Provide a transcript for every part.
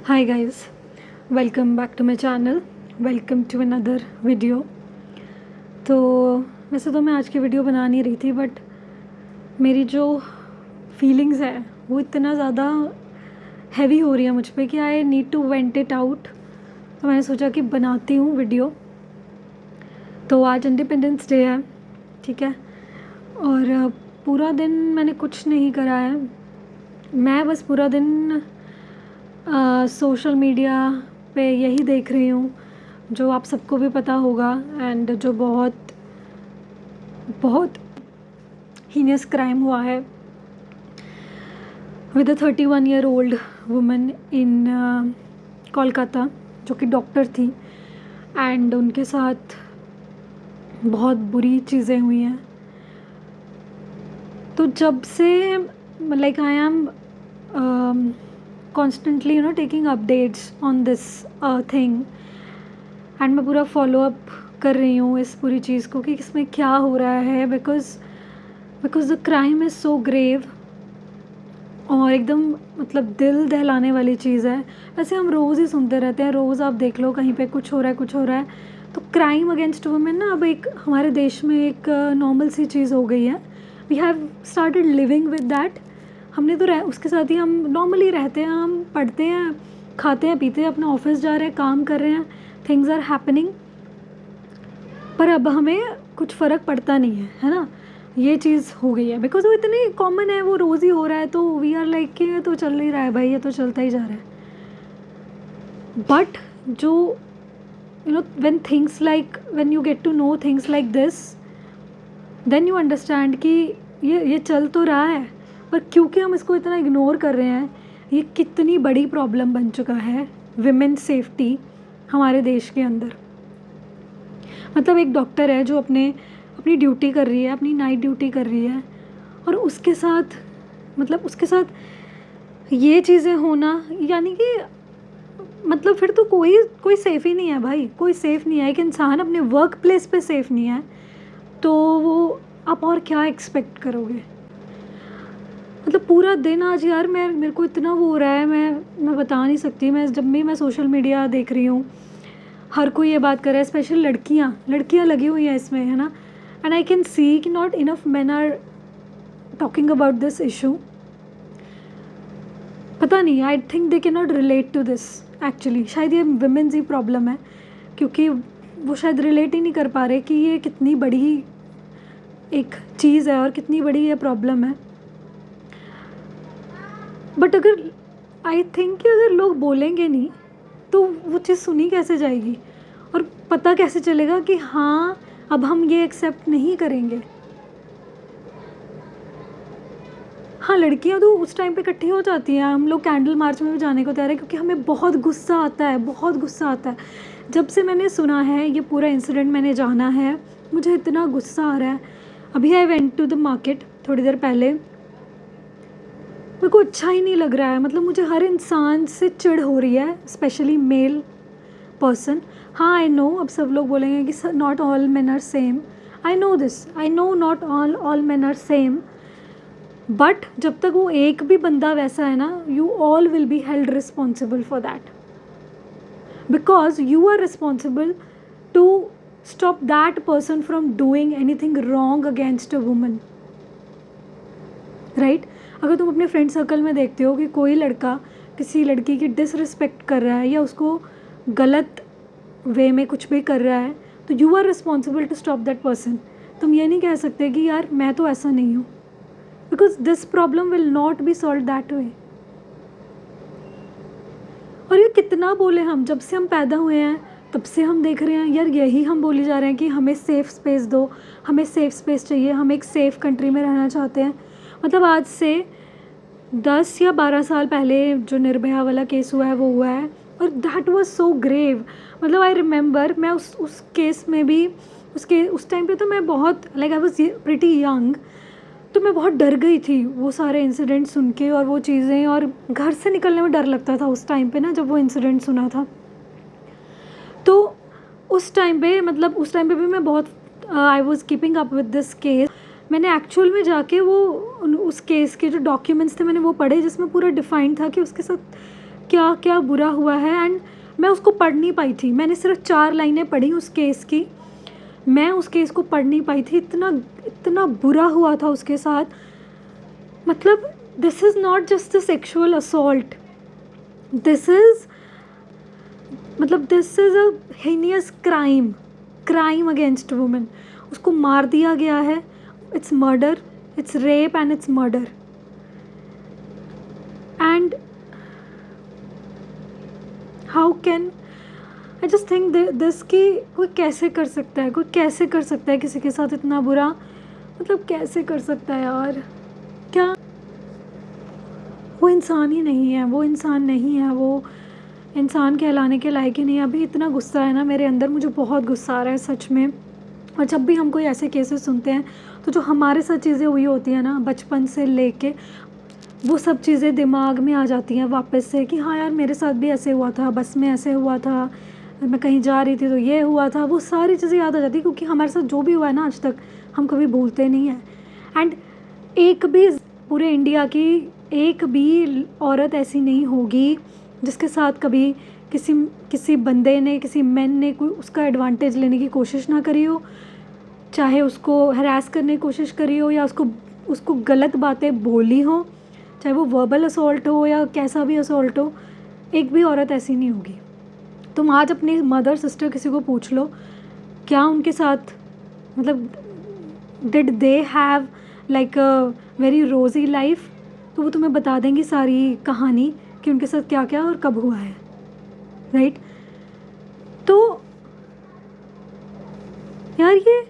Hi guys, welcome back to my channel. Welcome to another video. तो वैसे तो मैं आज की वीडियो बना नहीं रही थी बट मेरी जो फीलिंग्स है वो इतना ज़्यादा हैवी हो रही है मुझ पे कि I need to vent it out. तो मैंने सोचा कि बनाती हूँ वीडियो। तो आज इंडिपेंडेंस डे है, ठीक है, और पूरा दिन मैंने कुछ नहीं करा है। मैं बस पूरा दिन सोशल मीडिया पे यही देख रही हूँ जो आप सबको भी पता होगा एंड जो बहुत बहुत हीनियस क्राइम हुआ है with a 31-year-old woman in Kolkata जो कि डॉक्टर थी एंड उनके साथ बहुत बुरी चीज़ें हुई हैं। तो जब से like I am constantly taking updates on this thing and मैं पूरा फॉलो अप कर रही हूँ इस पूरी चीज़ को कि इसमें क्या हो रहा है because the crime is so grave और एकदम मतलब दिल दहलाने वाली चीज़ है। वैसे हम रोज़ ही सुनते रहते हैं, रोज़ आप देख लो कहीं पे कुछ हो रहा है। तो क्राइम अगेंस्ट वुमेन ना अब एक हमारे देश में एक नॉर्मल सी चीज़ हो गई है। We have started living with that. हमने तो उसके साथ ही हम नॉर्मली रहते हैं, हम पढ़ते हैं, खाते हैं, पीते हैं, अपना ऑफिस जा रहे हैं, काम कर रहे हैं, थिंग्स आर हैपनिंग। पर अब हमें कुछ फ़र्क पड़ता नहीं है ना। ये चीज़ हो गई है बिकॉज वो इतनी कॉमन है, वो रोज़ ही हो रहा है। तो वी आर लाइक कि ये तो चल ही रहा है भाई, ये तो चलता ही जा रहा है। बट जो when you get to know things like this, then you understand कि ये चल तो रहा है पर क्योंकि हम इसको इतना इग्नोर कर रहे हैं, ये कितनी बड़ी प्रॉब्लम बन चुका है विमेन सेफ्टी हमारे देश के अंदर। मतलब एक डॉक्टर है जो अपनी ड्यूटी कर रही है, अपनी नाइट ड्यूटी कर रही है, और उसके साथ ये चीज़ें होना, यानी कि मतलब फिर तो कोई सेफ़ ही नहीं है भाई, कोई सेफ़ नहीं है। एक इंसान अपने वर्क प्लेस पे सेफ़ नहीं है तो वो आप और क्या एक्सपेक्ट करोगे। मतलब पूरा दिन आज यार मेरे को इतना वो हो रहा है, मैं बता नहीं सकती। जब भी मैं सोशल मीडिया देख रही हूँ, हर कोई ये बात कर रहा है, स्पेशल लड़कियाँ लगी हुई हैं इसमें, है ना। एंड आई कैन सी कि not enough men are talking about this issue. पता नहीं, I think they can not relate to this actually. शायद ये विमेंस ही प्रॉब्लम है क्योंकि वो शायद रिलेट ही नहीं कर पा रहे कि ये कितनी बड़ी एक चीज़ है और कितनी बड़ी ये प्रॉब्लम है। बट आई थिंक कि अगर लोग बोलेंगे नहीं तो वो चीज़ सुनी कैसे जाएगी और पता कैसे चलेगा कि हाँ अब हम ये एक्सेप्ट नहीं करेंगे। हाँ, लड़कियाँ तो उस टाइम पे इकट्ठी हो जाती हैं, हम लोग कैंडल मार्च में भी जाने को तैयार है क्योंकि हमें बहुत गुस्सा आता है। जब से मैंने सुना है ये पूरा इंसिडेंट, मैंने जाना है, मुझे इतना गुस्सा आ रहा है। अभी I went to the market थोड़ी देर पहले, मेरे को अच्छा ही नहीं लग रहा है। मतलब मुझे हर इंसान से चिढ़ हो रही है, स्पेशली मेल पर्सन। हाँ, आई नो अब सब लोग बोलेंगे कि not all men are same. I know this, I know not all men are same, but जब तक वो एक भी बंदा वैसा है ना, you all will be held responsible for that because you are responsible to stop that person from doing anything wrong against a woman, right? अगर तुम अपने फ्रेंड सर्कल में देखते हो कि कोई लड़का किसी लड़की की डिसरिस्पेक्ट कर रहा है या उसको गलत वे में कुछ भी कर रहा है, तो you are responsible to stop that person. तुम ये नहीं कह सकते कि यार मैं तो ऐसा नहीं हूँ, because this problem will not be solve that way. और ये कितना बोले हम, जब से हम पैदा हुए हैं तब से हम देख रहे हैं यार, यही हम बोले जा रहे हैं कि हमें सेफ़ स्पेस दो, हमें सेफ़ स्पेस चाहिए, हम एक सेफ़ कंट्री में रहना चाहते हैं। मतलब आज से 10 या 12 साल पहले जो निर्भया वाला केस हुआ है वो हुआ है और दैट वाज सो ग्रेव। मतलब आई रिमेंबर मैं उस केस में भी उस टाइम पे तो मैं बहुत like I was pretty young, तो मैं बहुत डर गई थी वो सारे इंसिडेंट सुन के और वो चीज़ें, और घर से निकलने में डर लगता था उस टाइम पे ना जब वो इंसिडेंट सुना था। तो उस टाइम पे भी मैं बहुत I was keeping up with this case. मैंने एक्चुअल में जाके वो उस केस के जो डॉक्यूमेंट्स थे मैंने वो पढ़े जिसमें पूरा डिफाइंड था कि उसके साथ क्या क्या बुरा हुआ है। एंड मैं उसको पढ़ नहीं पाई थी, मैंने सिर्फ 4 लाइनें पढ़ी उस केस की, मैं उस केस को पढ़ नहीं पाई थी, इतना इतना बुरा हुआ था उसके साथ। मतलब this is not just a sexual assault, this is this is a heinous crime against women. उसको मार दिया गया है, it's murder, it's rape and it's murder. And how can I just think this कि कोई कैसे कर सकता है, कोई कैसे कर सकता है किसी के साथ इतना बुरा, कैसे कर सकता है यार। क्या वो इंसान ही नहीं है, वो इंसान नहीं है, वो इंसान कहलाने के लायक ही नहीं है। अभी इतना गुस्सा है ना मेरे अंदर, मुझे बहुत गुस्सा आ रहा है सच में। और जब भी हम कोई ऐसे केसेस सुनते हैं तो जो हमारे साथ चीज़ें हुई होती हैं ना बचपन से लेके, वो सब चीज़ें दिमाग में आ जाती हैं वापस से कि हाँ यार मेरे साथ भी ऐसे हुआ था, बस में ऐसे हुआ था, मैं कहीं जा रही थी तो ये हुआ था। वो सारी चीज़ें याद आ जाती हैं क्योंकि हमारे साथ जो भी हुआ है ना आज तक हम कभी भूलते नहीं हैं। एंड एक भी पूरे इंडिया की एक भी औरत ऐसी नहीं होगी जिसके साथ कभी किसी बंदे ने, किसी मैन ने कोई उसका एडवांटेज लेने की कोशिश ना करी हो, चाहे उसको हरास करने की कोशिश करी हो या उसको गलत बातें बोली हो, चाहे वो वर्बल असॉल्ट हो या कैसा भी असॉल्ट हो, एक भी औरत ऐसी नहीं होगी। तुम आज अपनी मदर सिस्टर किसी को पूछ लो, क्या उनके साथ did they have like a very रोज़ी लाइफ, तो वो तुम्हें बता देंगी सारी कहानी कि उनके साथ क्या क्या और कब हुआ है, राइट। तो यार ये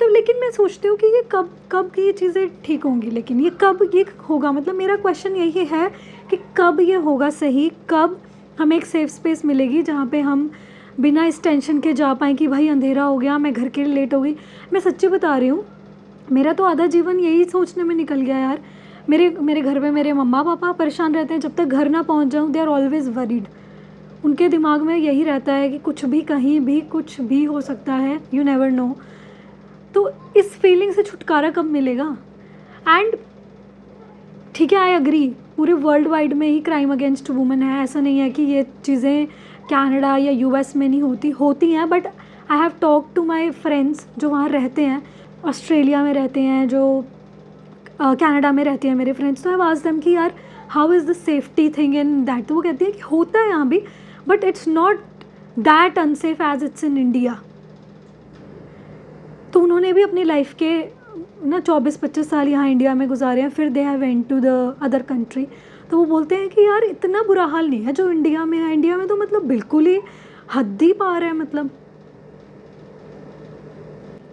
लेकिन मैं सोचती हूँ कि ये कब ये चीज़ें ठीक होंगी, लेकिन ये कब ये होगा। मेरा क्वेश्चन यही है कि कब ये होगा सही, कब हमें एक सेफ स्पेस मिलेगी जहाँ पे हम बिना इस टेंशन के जा पाएँ कि भाई अंधेरा हो गया, मैं घर के लिए लेट हो गई। मैं सच्ची बता रही हूँ, मेरा तो आधा जीवन यही सोचने में निकल गया यार। मेरे घर में मेरे मम्मा पापा परेशान रहते हैं, जब तक घर ना पहुँच जाऊँ दे आर ऑलवेज़ वरीड। उनके दिमाग में यही रहता है कि कुछ भी कहीं भी कुछ भी हो सकता है, यू नेवर नो। तो इस फीलिंग से छुटकारा कब मिलेगा। एंड ठीक है, आई एग्री, पूरे वर्ल्ड वाइड में ही क्राइम अगेंस्ट वुमेन है, ऐसा नहीं है कि ये चीज़ें कनाडा या यूएस में नहीं होती हैं। But I have talk to my friends जो वहाँ रहते हैं, ऑस्ट्रेलिया में रहते हैं, जो कनाडा में रहती हैं मेरे फ्रेंड्स। तो आई आस्क्ड देम कि यार how is the safety thing in that. तो वो कहती है कि होता है यहाँ भी, but it's not that unsafe as it's in India. तो उन्होंने भी अपनी लाइफ के 24-25 साल यहाँ इंडिया में गुजारे हैं, फिर they have went to the other country. तो वो बोलते हैं कि यार इतना बुरा हाल नहीं है जो इंडिया में है। इंडिया में तो बिल्कुल ही हद ही पार है।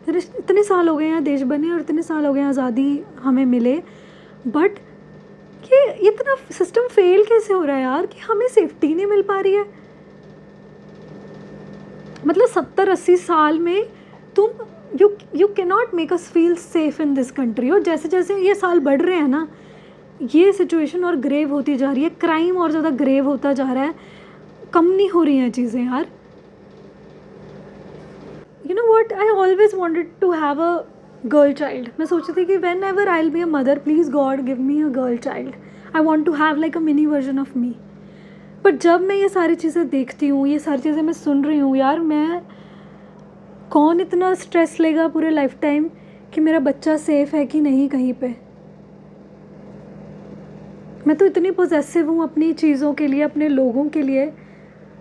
इतने साल हो गए हैं देश बने और इतने साल हो गए आज़ादी हमें मिले, बट ये इतना सिस्टम फेल कैसे हो रहा है यार कि हमें सेफ्टी नहीं मिल पा रही है। 70-80 साल में तुम you can not make us feel safe in this country. और जैसे जैसे ये साल बढ़ रहे हैं ना, ये सिचुएशन और ग्रेव होती जा रही है, क्राइम और ज़्यादा ग्रेव होता जा रहा है, कम नहीं हो रही हैं चीज़ें यार। You know what, I always wanted to have a girl child. मैं सोची थी कि whenever I will be a mother, please God give me a girl child, I want to have like a mini version of me. But जब मैं ये सारी चीज़ें देखती हूँ, ये सारी चीज़ें मैं सुन रही हूँ यार, मैं कौन इतना स्ट्रेस लेगा पूरे लाइफ टाइम कि मेरा बच्चा सेफ़ है कि नहीं कहीं पे। मैं तो इतनी पोजेसिव हूँ अपनी चीज़ों के लिए, अपने लोगों के लिए।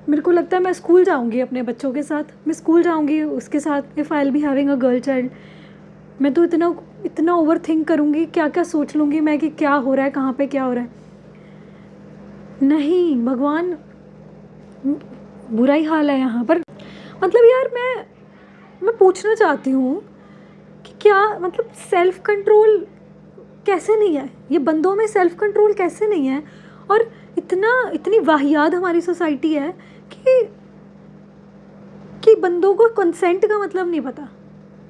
मेरे को लगता है मैं स्कूल जाऊँगी अपने बच्चों के साथ, मैं स्कूल जाऊँगी उसके साथ, if I will be having a girl child. मैं तो इतना ओवर थिंक करूँगी, क्या क्या सोच लूँगी मैं कि क्या हो रहा है, कहाँ पे क्या हो रहा है। नहीं भगवान, बुरा ही हाल है यहाँ पर। यार मैं पूछना चाहती हूँ कि क्या सेल्फ कंट्रोल कैसे नहीं है, ये बंदों में सेल्फ कंट्रोल कैसे नहीं है। और इतनी वाहियात हमारी सोसाइटी है कि बंदों को कंसेंट का मतलब नहीं पता,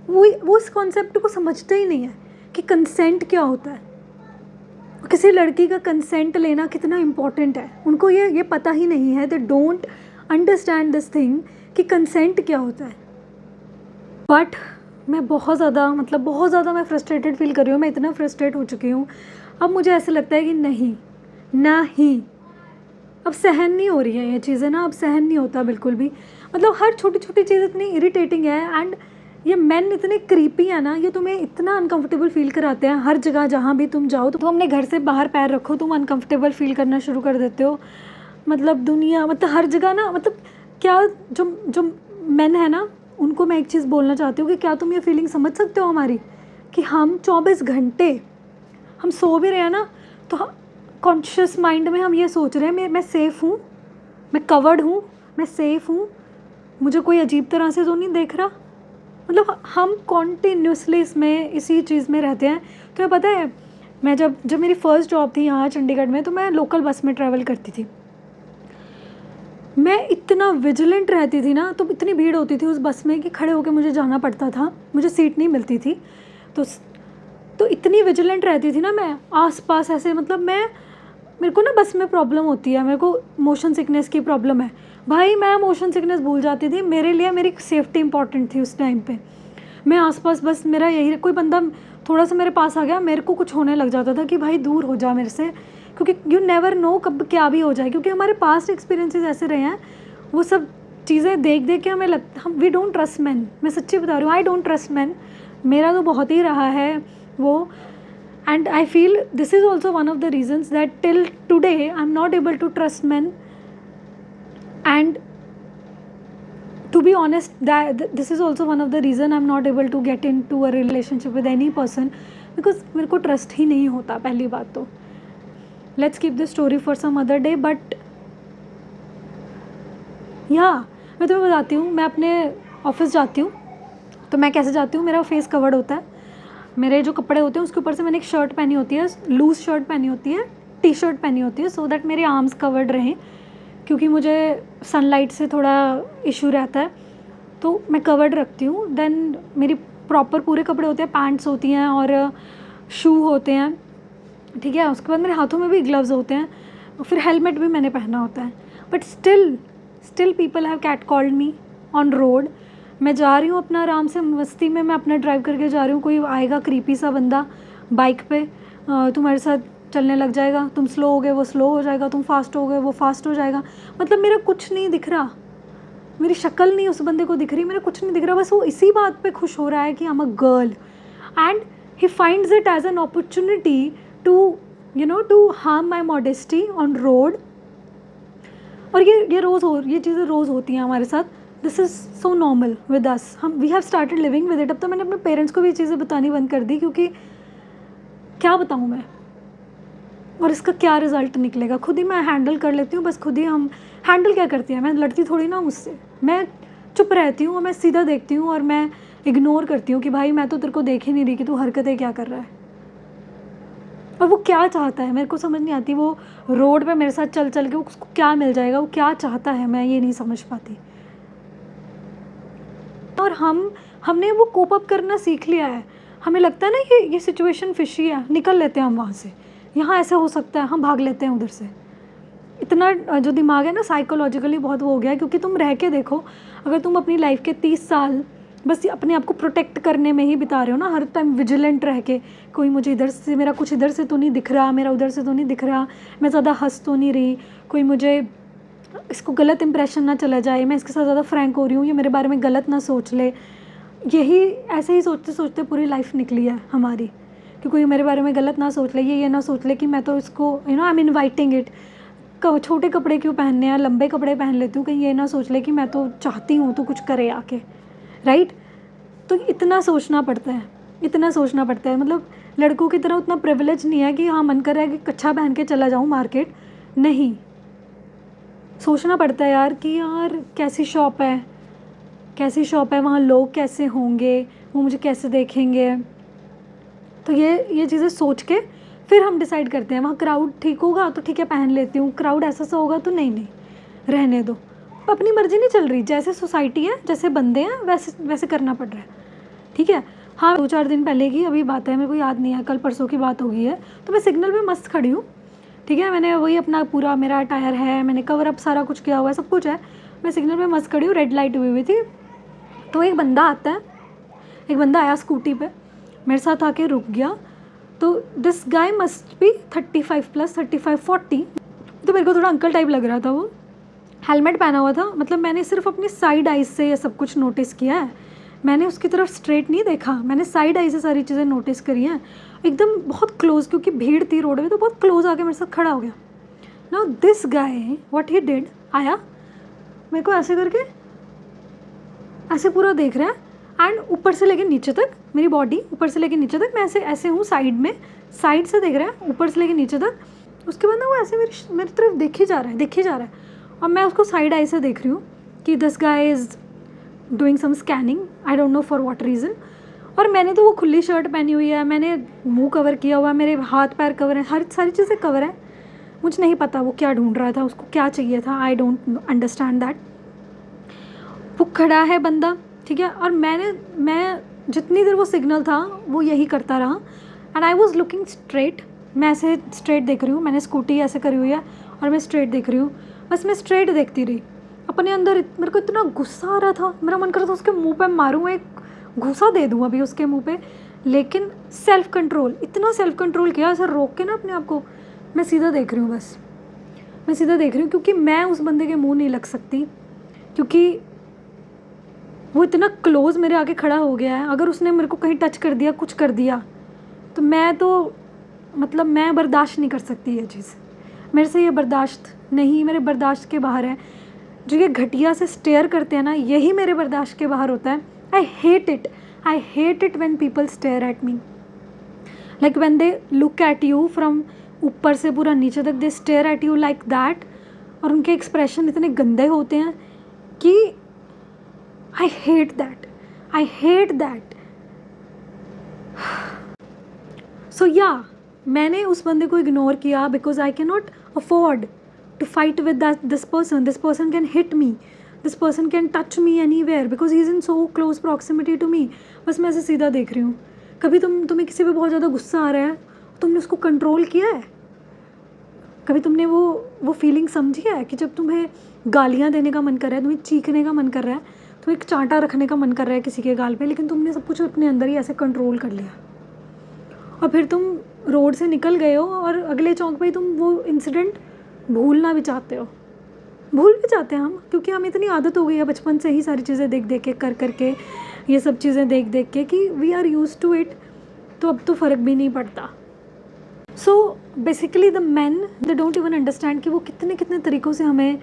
वो इस कॉन्सेप्ट को समझते ही नहीं है कि कंसेंट क्या होता है, किसी लड़की का कंसेंट लेना कितना इम्पोर्टेंट है। उनको ये पता ही नहीं है, they don't understand this thing कि कंसेंट क्या होता है। बट मैं बहुत ज़्यादा मैं फ्रस्ट्रेटेड फील कर रही हूँ, मैं इतना फ्रस्ट्रेट हो चुकी हूँ। अब मुझे ऐसा लगता है कि नहीं, अब सहन नहीं हो रही है ये चीज़ें ना, अब सहन नहीं होता बिल्कुल भी। मतलब हर छोटी छोटी चीज़ इतनी इरिटेटिंग है, एंड ये मेन इतने क्रीपी है ना, ये तुम्हें इतना अनकंफर्टेबल फील कराते हैं हर जगह जहाँ भी तुम जाओ। तो तुम अपने घर से बाहर पैर रखो, तुम अनकंफर्टेबल फील करना शुरू कर देते हो। मतलब दुनिया, मतलब हर जगह ना, मतलब क्या, जो जो मेन है ना, उनको मैं एक चीज़ बोलना चाहती हूँ कि क्या तुम ये फीलिंग समझ सकते हो हमारी, कि हम 24 घंटे हम सो भी रहे हैं ना, तो कॉन्शियस माइंड में हम ये सोच रहे हैं मैं सेफ़ हूँ, मैं कवर्ड हूँ, मैं सेफ़ हूँ, मुझे कोई अजीब तरह से तो नहीं देख रहा। मतलब हम कॉन्टिन्यूसली इसमें इसी चीज़ में रहते हैं। तो पता है, मैं जब जब मेरी फ़र्स्ट जॉब थी यहाँ चंडीगढ़ में, तो मैं लोकल बस में ट्रैवल करती थी। मैं इतना विजिलेंट रहती थी ना, तो इतनी भीड़ होती थी उस बस में कि खड़े होकर मुझे जाना पड़ता था, मुझे सीट नहीं मिलती थी। तो इतनी विजिलेंट रहती थी ना मैं, आस-पास ऐसे, मतलब मेरे को ना बस में प्रॉब्लम होती है, मेरे को मोशन सिकनेस की प्रॉब्लम है। भाई मैं मोशन सिकनेस भूल जाती थी, मेरे लिए मेरी सेफ्टी इंपॉर्टेंट थी उस टाइम पे। मैं आसपास बस मेरा यही, कोई बंदा थोड़ा सा मेरे पास आ गया, मेरे को कुछ होने लग जाता था कि भाई दूर हो जा मेरे से, क्योंकि यू नेवर नो कब क्या भी हो जाए। क्योंकि हमारे पास्ट एक्सपीरियंसेस ऐसे रहे हैं, वो सब चीज़ें देख देख के हमें हम वी डोंट ट्रस्ट मैन। मैं सच्ची बता रही हूँ, आई डोंट ट्रस्ट मैन। मेरा तो बहुत ही रहा है वो। And I feel this is also one of the reasons that till today I'm not able to trust men. And to be honest, that this is also one of the reason I'm not able to get into a relationship with any person, because मेरे को trust ही नहीं होता पहली बात तो। Let's keep this story for some other day, but मैं तुम्हें बताती हूँ, मैं अपने ऑफिस जाती हूँ तो मैं कैसे जाती हूँ, मेरा फेस कवर्ड होता है, मेरे जो कपड़े होते हैं उसके ऊपर से मैंने एक शर्ट पहनी होती है, लूज़ शर्ट पहनी होती है, टी शर्ट पहनी होती है, सो दैट मेरे आर्म्स कवर्ड रहें, क्योंकि मुझे सनलाइट से थोड़ा इशू रहता है, तो मैं कवर्ड रखती हूँ। देन मेरी प्रॉपर पूरे कपड़े होते हैं, पैंट्स होती हैं और शू होते हैं, ठीक है। उसके बाद मेरे हाथों में भी ग्लव्स होते हैं, फिर हेलमेट भी मैंने पहना होता है। But still people have cat called me on road. मैं जा रही हूँ अपना आराम से मस्ती में, मैं अपना ड्राइव करके जा रही हूँ, कोई आएगा क्रीपी सा बंदा बाइक पे, तुम्हारे साथ चलने लग जाएगा, तुम स्लो हो गए वो स्लो हो जाएगा, तुम फास्ट हो गए वो फास्ट हो जाएगा। मतलब मेरा कुछ नहीं दिख रहा, मेरी शक्ल नहीं उस बंदे को दिख रही, मेरा कुछ नहीं दिख रहा, बस वो इसी बात पे खुश हो रहा है कि I am a girl, and he finds it as an opportunity to harm my modesty on road. और ये चीज़ें रोज़ होती हैं हमारे साथ। This is so normal with us, we have started living with it. अब तो मैंने अपने पेरेंट्स को भी ये चीज़ें बतानी बंद कर दी, क्योंकि क्या बताऊँ मैं, और इसका क्या रिज़ल्ट निकलेगा खुद ही मैं हैंडल कर लेती हूँ। बस खुद ही हम हैंडल क्या करती हैं, मैं लड़ती थोड़ी ना मुझसे, मैं चुप रहती हूँ और मैं सीधा देखती हूँ और मैं इग्नोर करती हूँ कि भाई मैं तो तेरे को देख ही नहीं रही कि तू हरकतें क्या कर रहा है। और वो क्या चाहता है मेरे को समझ नहीं आती, वो रोड पे मेरे साथ चल चल के उसको क्या मिल जाएगा, वो क्या चाहता है, मैं ये नहीं समझ पाती। और हमने वो कोप अप करना सीख लिया है, हमें लगता है ना ये सिचुएशन फिशी है, निकल लेते हैं हम वहाँ से, यहाँ ऐसे हो सकता है, हम भाग लेते हैं उधर से। इतना जो दिमाग है ना साइकोलॉजिकली बहुत वो हो गया है। क्योंकि तुम रह के देखो, अगर तुम अपनी लाइफ के 30 साल बस अपने आप को प्रोटेक्ट करने में ही बिता रहे हो ना, हर टाइम विजिलेंट रह के, कोई मुझे इधर से, मेरा कुछ इधर से तो नहीं दिख रहा, मेरा उधर से तो नहीं दिख रहा, मैं ज़्यादा हंस तो नहीं रही, कोई मुझे इसको गलत इंप्रेशन ना चला जाए, मैं इसके साथ ज़्यादा फ्रैंक हो रही हूँ, ये मेरे बारे में गलत ना सोच ले, यही ऐसे ही सोचते सोचते पूरी लाइफ निकली है हमारी, कि कोई मेरे बारे में गलत ना सोच ले, ये ना सोच ले कि मैं तो इसको आई एम इनवाइटिंग इट, छोटे कपड़े क्यों पहनने हैं, लंबे कपड़े पहन लेती हूँ, कहीं ये ना सोच ले कि मैं तो चाहती हूँ तो कुछ करे आके, राइट। तो इतना सोचना पड़ता है, मतलब लड़कों की तरह उतना प्रिविलेज नहीं है कि हाँ मन कर रहा है कि कच्छा पहन के चला जाऊँ मार्केट, नहीं, सोचना पड़ता है यार कि यार कैसी शॉप है, वहाँ लोग कैसे होंगे, वो मुझे कैसे देखेंगे। तो ये चीज़ें सोच के फिर हम डिसाइड करते हैं, वहाँ क्राउड ठीक होगा तो ठीक है पहन लेती हूँ, क्राउड ऐसा होगा तो नहीं रहने दो, अपनी मर्ज़ी नहीं चल रही, जैसे सोसाइटी है, जैसे बंदे हैं, वैसे करना पड़ रहा है, ठीक है। हाँ 2-4 दिन पहले की अभी बात है, मेरे को याद नहीं है, कल परसों की बात हो गई है। तो मैं सिग्नल पे मस्त खड़ी हूँ, ठीक है, मैंने वही अपना पूरा मेरा टायर है, मैंने कवर अप सारा कुछ किया हुआ है, सब कुछ है, मैं सिग्नल पे मस्त खड़ी हूँ, रेड लाइट हुई थी। तो एक बंदा आया स्कूटी पे, मेरे साथ आके रुक गया। तो दिस गाय मस्ट बी 35+, 35-40, तो मेरे को थोड़ा अंकल टाइप लग रहा था वो। हेलमेट पहना हुआ था, मतलब मैंने सिर्फ अपनी साइड आइज से ये सब कुछ नोटिस किया है, मैंने उसकी तरफ स्ट्रेट नहीं देखा, मैंने साइड आई से सारी चीज़ें नोटिस करी हैं। एकदम बहुत क्लोज, क्योंकि भीड़ थी रोड में, तो बहुत क्लोज आके मेरे साथ खड़ा हो गया। Now this guy what he did, आया मेरे को ऐसे करके ऐसे पूरा देख रहा है, एंड ऊपर से लेके नीचे तक मेरी बॉडी, ऊपर से लेके नीचे तक, मैं ऐसे ऐसे हूँ साइड में, साइड से देख रहा है ऊपर से लेके नीचे तक। उसके बाद ना वो ऐसे मेरी तरफ देखे जा रहा है, देखे जा रहा है, और मैं उसको साइड आई से देख रही हूँ कि this guy is doing some scanning, I don't know for what reason. और मैंने तो वो खुली शर्ट पहनी हुई है, मैंने मुंह कवर किया हुआ है, मेरे हाथ पैर कवर हैं, हर सारी चीज़ें कवर है। मुझे नहीं पता वो क्या ढूंढ रहा था, उसको क्या चाहिए था, आई डोंट अंडरस्टैंड दैट। वो खड़ा है बंदा, ठीक है, और मैं जितनी देर वो सिग्नल था वो यही करता रहा, and I was looking straight. मैं ऐसे स्ट्रेट देख रही हूँ, मैंने स्कूटी ऐसे करी हुई है और मैं स्ट्रेट देख रही हूँ, बस मैं स्ट्रेट देखती रही। अपने अंदर मेरे को इतना गुस्सा आ रहा था, मेरा मन कर रहा था उसके मुंह पे मारूँ, एक घूसा दे दूँ अभी उसके मुंह पे, लेकिन सेल्फ कंट्रोल, इतना सेल्फ कंट्रोल किया ऐसा रोक के ना अपने आप को, मैं सीधा देख रही हूँ, बस मैं सीधा देख रही हूँ, क्योंकि मैं उस बंदे के मुंह नहीं लग सकती, क्योंकि वो इतना क्लोज मेरे आगे खड़ा हो गया है। अगर उसने मेरे को कहीं टच कर दिया, कुछ कर दिया, तो मतलब मैं बर्दाश्त नहीं कर सकती ये चीज़, मेरे से ये बर्दाश्त नहीं, मेरे बर्दाश्त के बाहर है। जो ये घटिया से स्टेयर करते हैं ना, यही मेरे बर्दाश्त के बाहर होता है। I hate it when people stare at me, like when they look at you from ऊपर से पूरा नीचे तक, they stare at you like that, और उनके एक्सप्रेशन इतने गंदे होते हैं कि आई हेट दैट। सो या मैंने उस बंदे को इग्नोर किया, because I can not afford to fight with this person can hit me, this person can touch me anywhere because he is in so close proximity to me। बस मैं ऐसे सीधा देख रही हूँ। कभी तुम्हें किसी पे बहुत ज़्यादा गुस्सा आ रहा है, तुमने उसको कंट्रोल किया है? कभी तुमने वो फीलिंग समझी है कि जब तुम्हें गालियाँ देने का मन कर रहा है, तुम्हें चीखने का मन कर रहा है, तुम्हें एक चांटा रखने का मन कर रहा है किसी के गाल पे, लेकिन तुमने सब कुछ अपने अंदर ही ऐसे कंट्रोल कर लिया, और फिर तुम रोड से निकल गए हो और अगले चौक पे तुम वो इंसिडेंट भूलना भी चाहते हो। भूल भी जाते हैं हम, क्योंकि हमें इतनी आदत हो गई है बचपन से ही सारी चीज़ें देख देख के, कर करके ये सब चीज़ें देख देख के, कि we are use to it, तो अब तो फ़र्क भी नहीं पड़ता। So basically the man they don't even understand कि वो कितने कितने तरीक़ों से हमें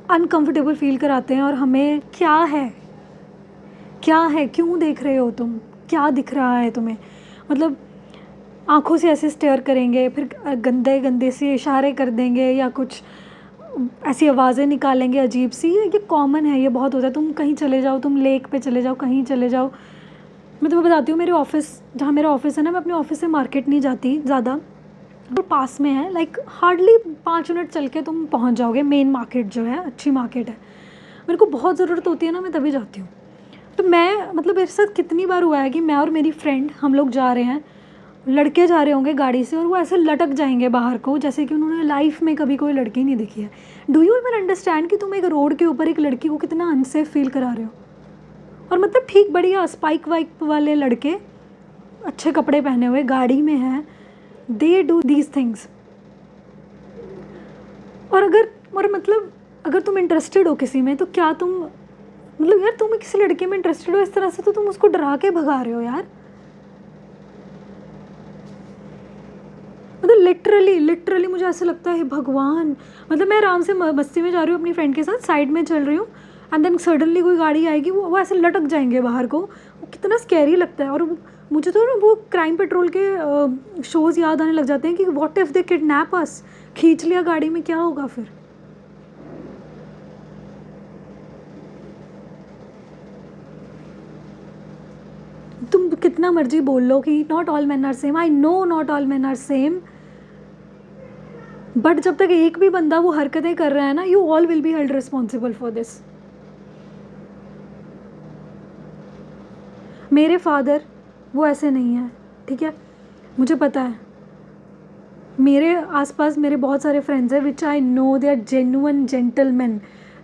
अनकम्फर्टेबल फील कराते हैं, और हमें क्या है, क्यों देख रहे हो तुम, क्या दिख रहा है तुम्हें, मतलब आँखों से ऐसे स्टेयर करेंगे, फिर गंदे गंदे से इशारे कर देंगे, या कुछ ऐसी आवाज़ें निकालेंगे अजीब सी। ये कॉमन है, ये बहुत होता है। तुम कहीं चले जाओ, तुम लेक पे चले जाओ, कहीं चले जाओ। मैं तुम्हें बताती हूँ, मेरे ऑफिस, जहाँ मेरा ऑफिस है ना, मैं अपने ऑफिस से मार्केट नहीं जाती ज़्यादा, और पास में है, लाइक हार्डली 5 मिनट चल के तुम पहुँच जाओगे। मेन मार्केट जो है, अच्छी मार्केट है, मेरे को बहुत ज़रूरत होती है ना, मैं तभी जाती हूँ। तो मैं मतलब मेरे साथ कितनी बार हुआ है कि मैं और मेरी फ्रेंड, हम लोग जा रहे हैं, लड़के जा रहे होंगे गाड़ी से, और वो ऐसे लटक जाएंगे बाहर को, जैसे कि उन्होंने लाइफ में कभी कोई लड़की नहीं देखी है। डू यू इवन अंडरस्टैंड कि तुम एक रोड के ऊपर एक लड़की को कितना अनसेफ फील करा रहे हो? और मतलब ठीक बढ़िया स्पाइक वाइक वाले लड़के, अच्छे कपड़े पहने हुए, गाड़ी में हैं, दे डू दीज थिंग्स। और मतलब अगर तुम इंटरेस्टेड हो किसी में, तो क्या तुम, मतलब यार तुम किसी लड़के में इंटरेस्टेड हो इस तरह से, तो तुम उसको डरा के भगा रहे हो यार। मतलब लिटरली मुझे ऐसा लगता है, भगवान, मतलब मैं आराम से बस्ती में जा रही हूँ अपनी फ्रेंड के साथ, साइड में चल रही हूँ, एंड देन सडनली कोई गाड़ी आएगी, वो ऐसे लटक जाएंगे बाहर को, वो कितना स्कैरी लगता है। और मुझे तो ना वो क्राइम पेट्रोल के शोज़ याद आने लग जाते हैं कि व्हाट इफ़ दे किडनैप अस, खींच लिया गाड़ी में, क्या होगा फिर? तुम कितना मर्जी बोल लो कि not all men are same, I know not all men are same, but जब तक एक भी बंदा वो हरकतें कर रहा है ना, you all will be held responsible for this. मेरे फादर वो ऐसे नहीं है, ठीक है, मुझे पता है। मेरे आसपास मेरे बहुत सारे फ्रेंड्स हैं which I know they are genuine gentleman,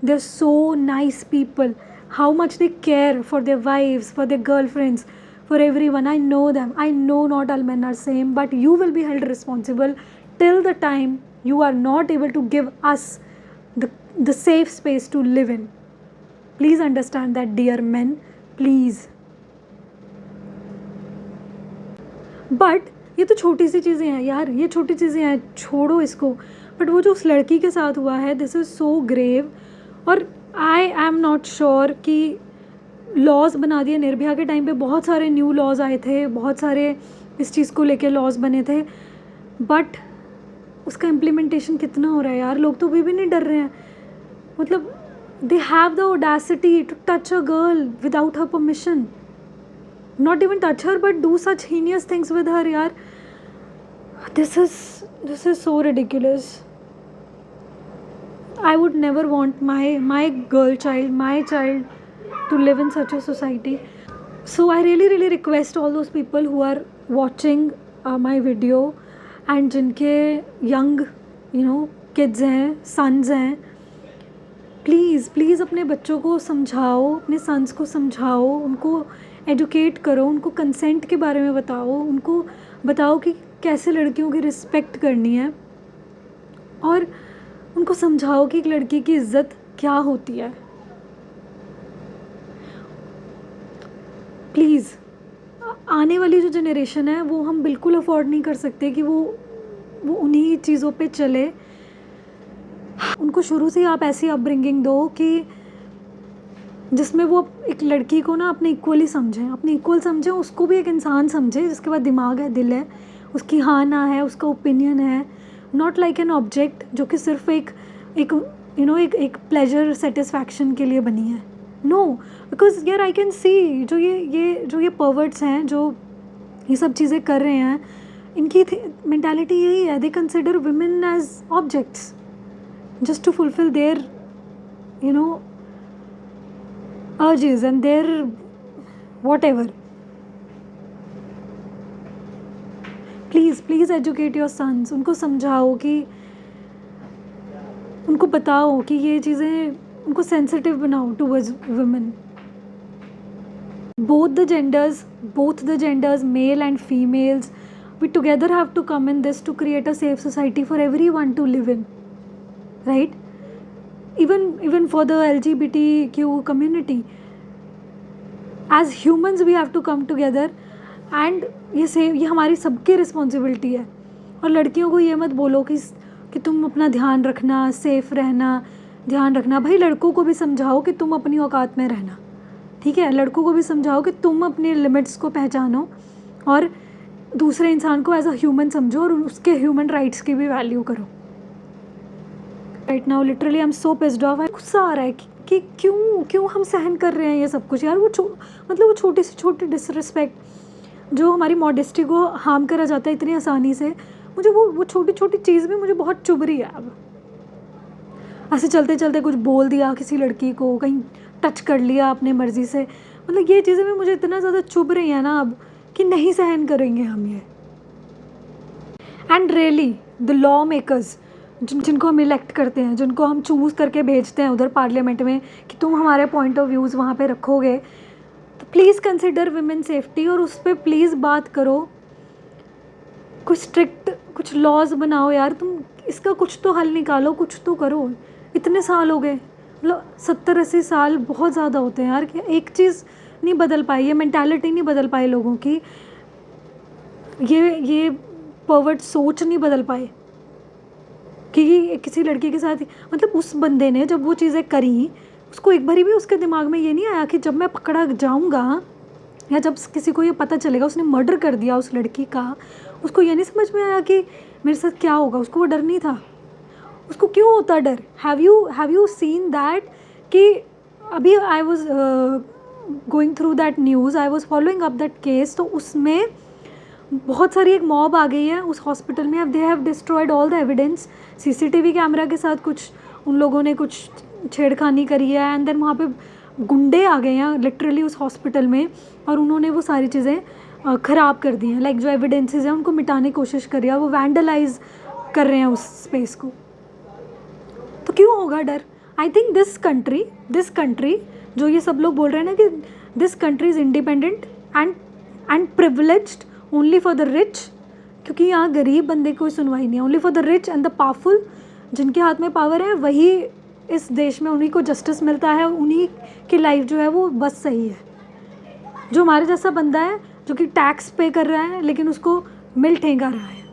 they are so nice people, how much they care for their wifes, for their girlfriends, for everyone. I know them. I know not all men are same, but you will be held responsible till the time you are not able to give us the safe space to live in. Please understand that, dear men, please. But ये तो छोटी सी चीज़ें हैं यार, ये छोटी चीज़ें हैं, छोड़ो इसको. बट वो जो उस लड़की के साथ हुआ है, दिस इज़ सो ग्रेव. और आई एम नॉट श्योर कि लॉज बना दिए निर्भया के टाइम पे, बहुत सारे न्यू लॉज आए थे, बहुत सारे इस चीज़ को लेके लॉज बने थे, बट उसका इम्प्लीमेंटेशन कितना हो रहा है यार. लोग तो अभी भी नहीं डर रहे हैं. मतलब they have the audacity to touch a girl without her permission, not even touch her but do such heinous things with her. yaar, this is so ridiculous. I would never want my girl child, my child, to live in such a society. So I really request all those people who are watching my video and जिनके young kids हैं, sons हैं, please अपने बच्चों को समझाओ, अपने sons को समझाओ, उनको एजुकेट करो, उनको कंसेंट के बारे में बताओ, उनको बताओ कि कैसे लड़कियों की रिस्पेक्ट करनी है, और उनको समझाओ कि एक लड़की की इज़्ज़त क्या होती है. प्लीज़, आने वाली जो जनरेशन है वो हम बिल्कुल अफोर्ड नहीं कर सकते कि वो उन्हीं चीज़ों पे चले. उनको शुरू से आप ऐसी अपब्रिंगिंग दो कि जिसमें वो एक लड़की को ना अपने इक्वली समझें, अपने इक्वल समझें, उसको भी एक इंसान समझें जिसके पास दिमाग है, दिल है, उसकी हाँ ना है, उसका ओपिनियन है, नॉट लाइक एन ऑब्जेक्ट जो कि सिर्फ एक प्लेजर सेटिस्फैक्शन के लिए बनी है. नो, बिकॉज यार आई कैन सी जो ये परवर्ट्स हैं, जो ये सब चीज़ें कर रहे हैं, इनकी मेंटालिटी यही है. They consider women as objects just to fulfill their urges and their whatever. please educate your sons. उनको समझाओ, कि उनको बताओ कि ये चीज़ें, उनको सेंसिटिव बनाओ towards women. both the genders, male and females, we together have to come in this to create a safe society for everyone to live in. Right? Even for the LGBTQ community, as humans we have to come together, and ये हमारी सबकी responsibility है. और लड़कियों को ये मत बोलो कि तुम अपना ध्यान रखना, सेफ रहना, ध्यान रखना. भाई लड़कों को भी समझाओ कि तुम अपनी औकात में रहना, ठीक है. लड़कों को भी समझाओ कि तुम अपने लिमिट्स को पहचानो और दूसरे इंसान को एज अ ह्यूमन समझो, और उसके ह्यूमन राइट्स की भी वैल्यू करो. Right now literally I am so pissed off. गुस्सा आ रहा है कि क्यों हम सहन कर रहे हैं ये सब कुछ यार. वो छोटी से छोटी डिसरिस्पेक्ट जो हमारी मॉडेस्टी को हार्म करा जाता है इतनी आसानी से, मुझे वो छोटी छोटी चीज़ भी मुझे बहुत चुभ रही है. अब ऐसे चलते चलते कुछ बोल दिया किसी लड़की को, कहीं टच कर लिया अपने मर्ज़ी से, मतलब ये चीज़ें भी मुझे इतना ज़्यादा चुभ रही हैं ना अब कि नहीं सहन करेंगे हम ये. And really the law makers जिनको हम इलेक्ट करते हैं, जिनको हम चूज़ करके भेजते हैं उधर पार्लियामेंट में कि तुम हमारे पॉइंट ऑफ व्यूज़ वहाँ पे रखोगे, तो प्लीज़ कंसिडर विमेन सेफ्टी, और उस पर प्लीज़ बात करो. कुछ स्ट्रिक्ट कुछ लॉज बनाओ यार. तुम इसका कुछ तो हल निकालो, कुछ तो करो. इतने साल हो गए, मतलब 70-80 साल बहुत ज़्यादा होते हैं यार, कि एक चीज़ नहीं बदल पाई, ये मेंटालिटी नहीं बदल पाई लोगों की, ये परवर्ट सोच नहीं बदल पाए कि किसी लड़की के साथ, मतलब उस बंदे ने जब वो चीज़ें करी, उसको एक बारी भी उसके दिमाग में ये नहीं आया कि जब मैं पकड़ा जाऊंगा या जब किसी को ये पता चलेगा उसने मर्डर कर दिया उस लड़की का, उसको ये नहीं समझ में आया कि मेरे साथ क्या होगा. उसको वो डर नहीं था. उसको क्यों होता डर? हैव यू सीन दैट कि अभी I was going through that news, I was following up that case, तो उसमें बहुत सारी एक मॉब आ गई है उस हॉस्पिटल में. अब they have destroyed all the evidence. CCTV camera के साथ कुछ उन लोगों ने कुछ छेड़खानी करी है, एंड देन वहाँ पे गुंडे आ गए हैं लिटरली उस हॉस्पिटल में, और उन्होंने वो सारी चीज़ें ख़राब कर दी हैं. लाइक जो एविडेंसेस हैं उनको मिटाने की कोशिश कर रही है, वो वैंडलाइज कर रहे हैं उस स्पेस को. तो क्यों होगा डर? आई थिंक दिस कंट्री जो ये सब लोग बोल रहे हैं ना कि this country is independent and privileged only for the rich, क्योंकि यहाँ गरीब बंदे की कोई सुनवाई नहीं है। Only for the rich and the powerful, जिनके हाथ में पावर है वही इस देश में, उन्हीं को जस्टिस मिलता है, उन्हीं की लाइफ जो है वो बस सही है। जो हमारे जैसा बंदा है जो कि टैक्स पे कर रहा है लेकिन उसको मिल ठेंगा रहा है,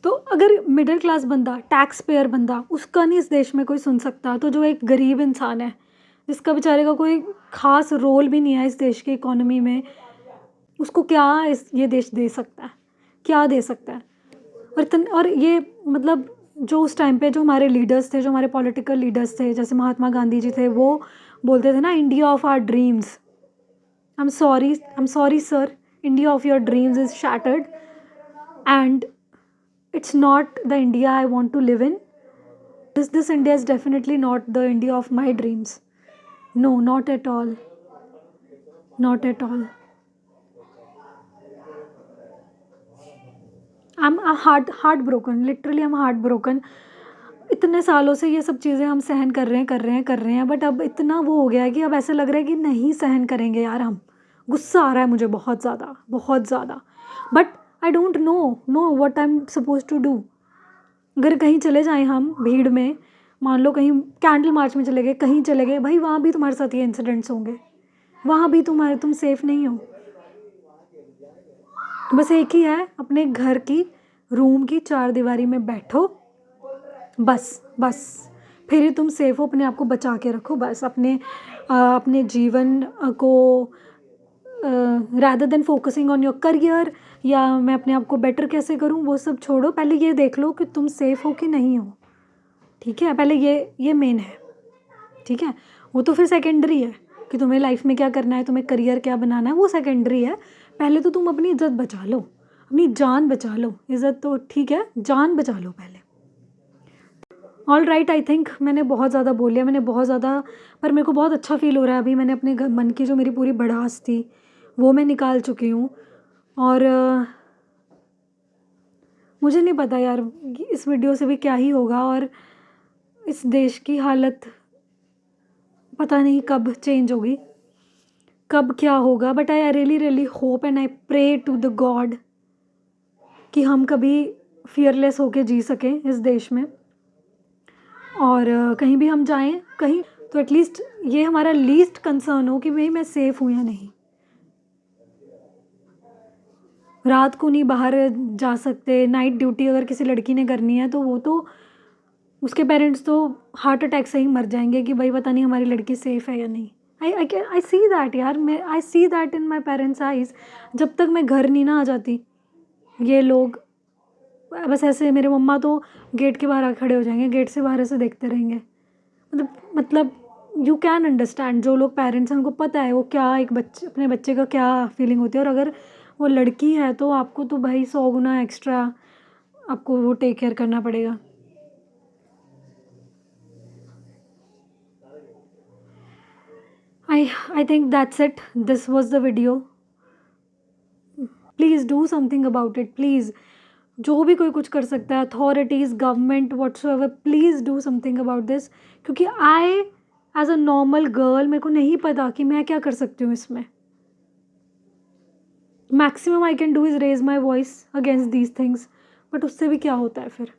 तो अगर मिडिल क्लास बंदा, टैक्स पेयर बंदा, उसका नहीं इस देश में कोई सुन सकता, तो जो एक गरीब इंसान है जिसका बेचारे का कोई ख़ास रोल भी नहीं है इस देश की इकोनॉमी में, उसको क्या ये देश दे सकता है, क्या दे सकता है? और ये मतलब जो उस टाइम पे जो हमारे लीडर्स थे, जो हमारे पॉलिटिकल लीडर्स थे, जैसे महात्मा गांधी जी थे, वो बोलते थे ना, India of our dreams. I am sorry sir, India of your dreams is shattered and it's not the India I want to live in. This India is definitely not the India of my dreams. No, not at all. Not at all. I'm heartbroken. Literally, I'm heartbroken. इतने सालों से ये सब चीज़ें हम सहन कर रहे हैं, बट अब इतना वो हो गया है कि अब ऐसा लग रहा है कि नहीं सहन करेंगे यार हम। गुस्सा आ रहा है मुझे बहुत ज़्यादा। But I don't know what I am suppose to do. अगर कहीं चले जाएं हम भीड़ में, मान लो कहीं कैंडल मार्च में चले गए, कहीं चले गए, भाई वहाँ भी तुम्हारे साथ ये इंसिडेंट्स होंगे, वहाँ भी तुम सेफ़ नहीं हो। बस एक ही है, अपने घर की रूम की 4 दीवारी में बैठो, बस फिर ही तुम सेफ़ हो। अपने आप को बचा के रखो, बस अपने जीवन को rather than focusing on your career या मैं अपने आप को बेटर कैसे करूं, वो सब छोड़ो। पहले ये देख लो कि तुम सेफ़ हो कि नहीं हो, ठीक है? पहले ये मेन है, ठीक है? वो तो फिर सेकेंडरी है कि तुम्हें लाइफ में क्या करना है, तुम्हें करियर क्या बनाना है, वो सेकेंडरी है। पहले तो तुम अपनी इज़्ज़त बचा लो, अपनी जान बचा लो। इज़्ज़त तो ठीक है, जान बचा लो पहले। ऑल राइट, आई थिंक मैंने बहुत ज़्यादा बोल लिया, पर मेरे को बहुत अच्छा फ़ील हो रहा है अभी। मैंने अपने मन की जो मेरी पूरी भड़ास थी वो मैं निकाल चुकी हूँ। और मुझे नहीं पता यार इस वीडियो से भी क्या ही होगा, और इस देश की हालत पता नहीं कब चेंज होगी, कब क्या होगा। But I really hope and I pray to the god कि हम कभी फियरलेस होके जी सकें इस देश में, और कहीं भी हम जाएं कहीं तो एटलीस्ट ये हमारा लीस्ट कंसर्न हो कि भाई मैं सेफ़ हूँ या नहीं। रात को नहीं बाहर जा सकते, नाइट ड्यूटी अगर किसी लड़की ने करनी है तो वो तो उसके पेरेंट्स तो हार्ट अटैक से ही मर जाएंगे कि भाई पता नहीं हमारी लड़की सेफ़ है या नहीं। आई सी दैट यार, I see that in my parents eyes. जब तक मैं घर नहीं ना आ जाती, ये लोग बस ऐसे, मेरे मम्मा तो गेट के बाहर खड़े हो जाएंगे, गेट से बाहर ऐसे देखते रहेंगे। मतलब यू कैन अंडरस्टैंड, जो लोग पेरेंट्स हैं उनको पता है वो क्या अपने बच्चे का क्या फीलिंग होती है। और अगर वो लड़की है तो आपको तो भाई 100 गुना एक्स्ट्रा आपको वो टेक केयर करना पड़ेगा। I think that's it. This was the video. Please do something about it. Please, जो भी कोई कुछ कर सकता है, authorities, government, whatsoever, please do something about this. क्योंकि एज अ नॉर्मल गर्ल मेरे को नहीं पता कि मैं क्या कर सकती हूँ इसमें। Maximum I can do is raise my voice against these things, but उससे भी क्या होता है फिर?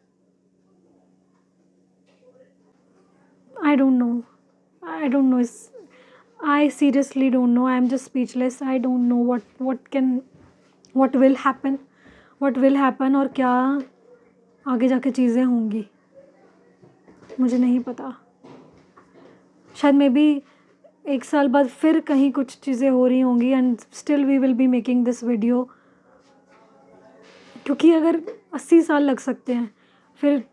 I don't know I seriously don't know. I am just speechless. I don't know what will happen और क्या आगे जाके चीज़ें होंगी, मुझे नहीं पता। शायद मे बी 1 साल बाद फिर कहीं कुछ चीज़ें हो रही होंगी and still we will be making this video. क्योंकि अगर 80 साल लग सकते हैं, फिर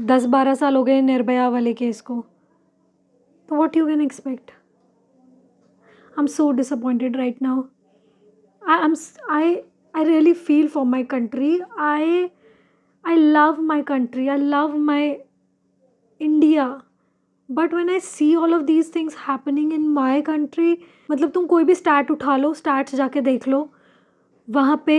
10-12 साल हो गए निर्भया वाले केस को, तो what you can expect? I'm so disappointed right now. I really feel for my country. I love my country. I love my India. But when I see all of these things happening in my country, मतलब तुम कोई भी stat उठा लो, stats जाके देख लो, वहाँ पे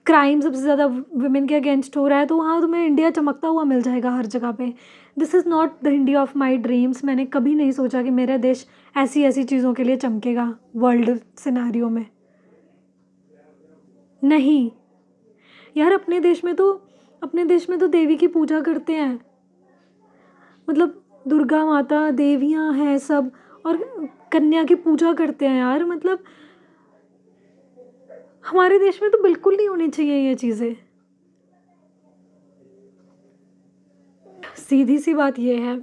crime सबसे ज़्यादा वुमेन के अगेंस्ट हो रहा है, तो वहाँ तुम्हें इंडिया चमकता हुआ मिल जाएगा हर जगह पे। This is not the India of my dreams. मैंने कभी नहीं सोचा कि मेरा देश ऐसी चीज़ों के लिए चमकेगा वर्ल्ड सिनेरियो में। नहीं, यार अपने देश में तो देवी की पूजा करते हैं, मतलब दुर्गा माता, देवियाँ हैं सब, और कन्या की पूजा करते हैं यार। मतलब हमारे देश में तो बिल्कुल नहीं होनी चाहिए ये चीज़ें। सीधी सी बात ये है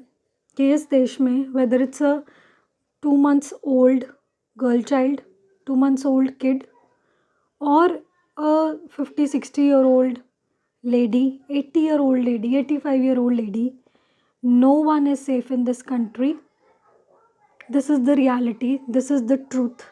कि इस देश में whether it's a 2 months old girl child, 2 months old kid, और 50-60 year old lady, 80-year-old lady, 85-year-old lady, no one is safe in this country. This is the reality, this is the truth.